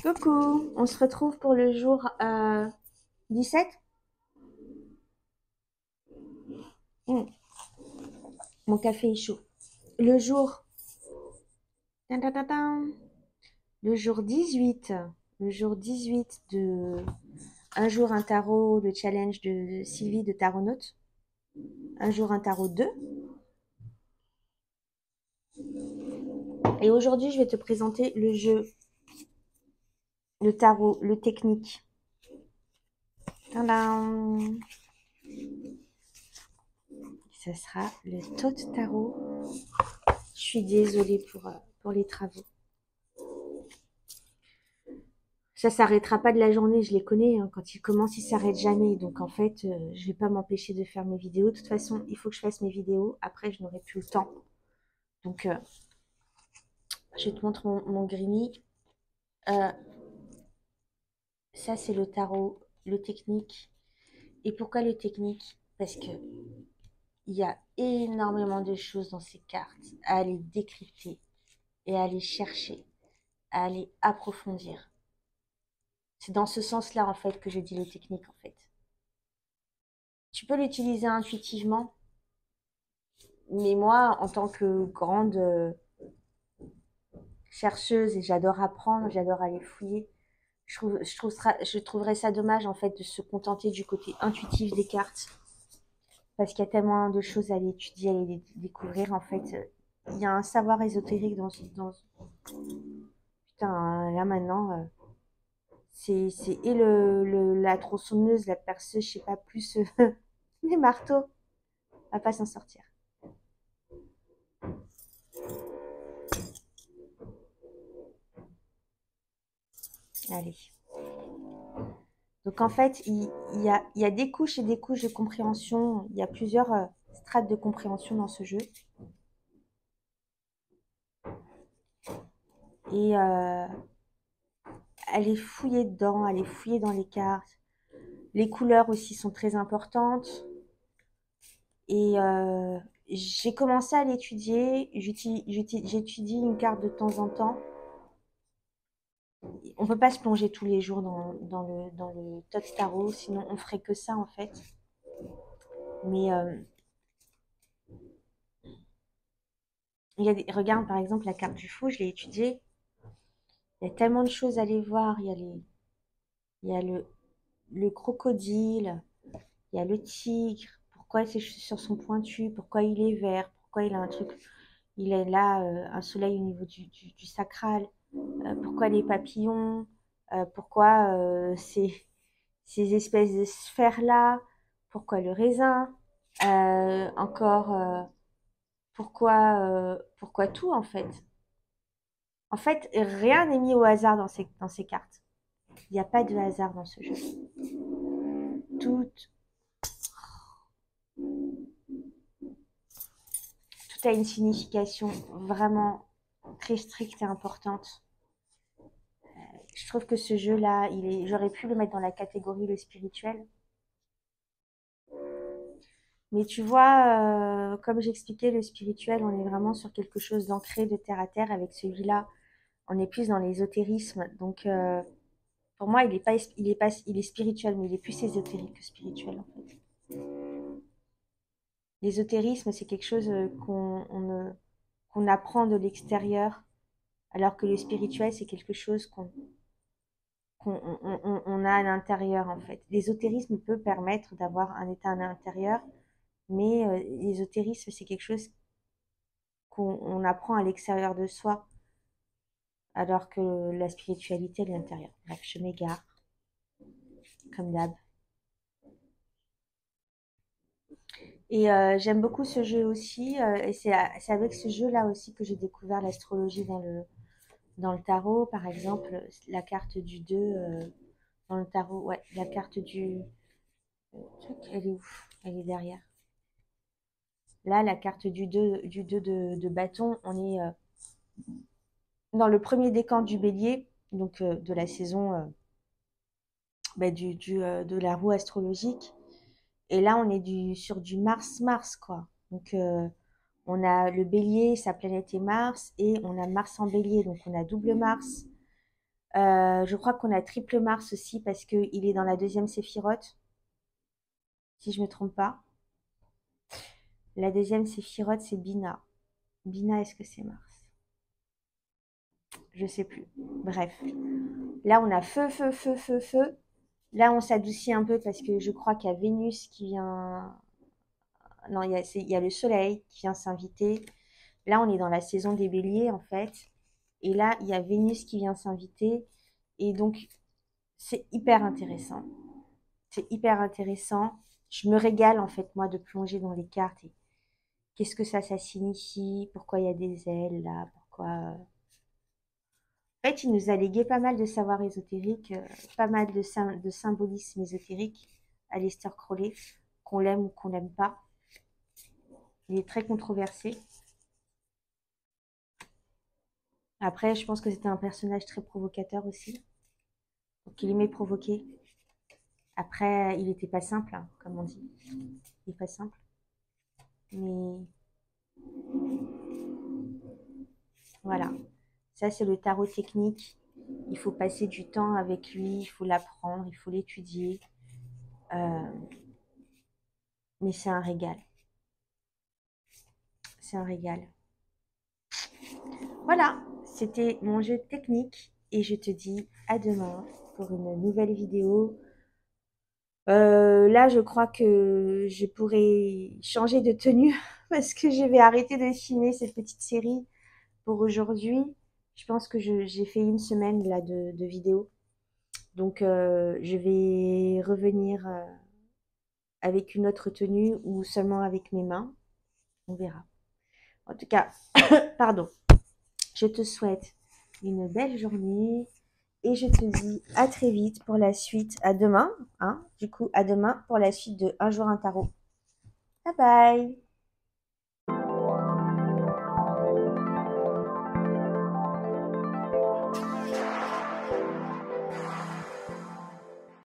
Coucou, on se retrouve pour le jour 17. Mm, Mon café est chaud. Le jour, tin, tin, tin, tin. Le jour 18. Le jour 18 de Un jour un tarot, le challenge de Sylvie de Taronaute. Un jour un tarot 2. Et aujourd'hui, je vais te présenter le jeu, le tarot, le technique. Tadam. Ça sera le Tot Tarot. Je suis désolée pour les travaux. Ça s'arrêtera pas de la journée, je les connais, hein. Quand ils commencent, ils s'arrêtent jamais. Donc en fait, je vais pas m'empêcher de faire mes vidéos. De toute façon, il faut que je fasse mes vidéos. Après, je n'aurai plus le temps. Donc, je te montre mon grigny. Euh, Ça, c'est le tarot, le technique. Et pourquoi le technique? Parce que il y a énormément de choses dans ces cartes à aller décrypter et à aller chercher, à aller approfondir. C'est dans ce sens-là, en fait, que je dis le technique, en fait. Tu peux l'utiliser intuitivement, mais moi, en tant que grande chercheuse, et j'adore apprendre, j'adore aller fouiller, je trouverais ça dommage, en fait, de se contenter du côté intuitif des cartes, parce qu'il y a tellement de choses à aller étudier, à aller découvrir, en fait. Il y a un savoir ésotérique Putain, là maintenant, c'est et la tronçonneuse, la perceuse, je sais pas, plus les marteaux, on va pas s'en sortir. Allez. Donc en fait, il y a des couches et des couches de compréhension. Il y a plusieurs strates de compréhension dans ce jeu. Et aller fouiller dedans, aller fouiller dans les cartes. Les couleurs aussi sont très importantes. Et j'ai commencé à l'étudier. J'étudie une carte de temps en temps. On peut pas se plonger tous les jours dans le Tot Tarot, sinon on ferait que ça en fait. Mais regarde par exemple la carte du fou, je l'ai étudiée. Il y a tellement de choses à aller voir. Il y a le crocodile, il y a le tigre. Pourquoi ses chaussures sont pointues? Pourquoi il est vert? Pourquoi il a un truc? Il est là, un soleil au niveau du sacral. Pourquoi les papillons? Pourquoi ces espèces de sphères-là? Pourquoi le raisin? Encore, pourquoi tout en fait? En fait, rien n'est mis au hasard dans ces cartes. Il n'y a pas de hasard dans ce jeu. Tout, tout a une signification vraiment très stricte et importante. Je trouve que ce jeu-là, j'aurais pu le mettre dans la catégorie le spirituel. Mais tu vois, comme j'expliquais, le spirituel, on est vraiment sur quelque chose d'ancré, de terre à terre. Avec celui-là, on est plus dans l'ésotérisme. Donc, pour moi, il est spirituel, mais il est plus ésotérique que spirituel, en fait. L'ésotérisme, c'est quelque chose qu'on apprend de l'extérieur, alors que le spirituel, c'est quelque chose qu'on a à l'intérieur, en fait. L'ésotérisme peut permettre d'avoir un état à l'intérieur, mais l'ésotérisme, c'est quelque chose qu'on apprend à l'extérieur de soi, alors que la spiritualité, elle est à l'intérieur. Bref, je m'égare, comme d'hab. Et j'aime beaucoup ce jeu aussi, et c'est avec ce jeu-là aussi que j'ai découvert l'astrologie dans le tarot. Par exemple, la carte du 2 dans le tarot, ouais, la carte elle est où? Elle est derrière. Là, la carte du 2 de bâton, on est dans le premier décan du bélier, donc de la saison bah, de la roue astrologique. Et là, on est sur du Mars-Mars, quoi. Donc, on a le bélier, sa planète est Mars, et on a Mars en bélier, donc on a double Mars. Je crois qu'on a triple Mars aussi parce qu'il est dans la deuxième séphirote, si je me trompe pas. La deuxième séphirote, c'est Bina. Bina, est-ce que c'est Mars? Je sais plus. Bref. Là, on a feu, feu, feu, feu, feu. Là, on s'adoucit un peu parce que je crois qu'il y a Vénus qui vient. Non, il y a le Soleil qui vient s'inviter. Là, on est dans la saison des Béliers, en fait. Et là, il y a Vénus qui vient s'inviter. Et donc, c'est hyper intéressant. C'est hyper intéressant. Je me régale, en fait, moi, de plonger dans les cartes. Et qu'est-ce que ça signifie? Pourquoi il y a des ailes là? Pourquoi. En fait, il nous a légué pas mal de savoirs ésotériques, pas mal de symbolisme ésotérique, Aleister Crowley, qu'on l'aime ou qu'on l'aime pas. Il est très controversé. Après, je pense que c'était un personnage très provocateur aussi. Donc, il aimait provoquer. Après, il n'était pas simple, hein, comme on dit. Il n'est pas simple. Mais voilà. Ça, c'est le tarot technique. Il faut passer du temps avec lui, il faut l'apprendre, il faut l'étudier. Euh, mais c'est un régal. C'est un régal. Voilà, c'était mon jeu technique et je te dis à demain pour une nouvelle vidéo. Là, je crois que je pourrais changer de tenue parce que je vais arrêter de filmer cette petite série pour aujourd'hui. Je pense que j'ai fait une semaine là de vidéos. Donc, je vais revenir avec une autre tenue ou seulement avec mes mains. On verra. En tout cas, pardon. Je te souhaite une belle journée et je te dis à très vite pour la suite. À demain, hein. Du coup, à demain pour la suite de Un jour un tarot. Bye bye!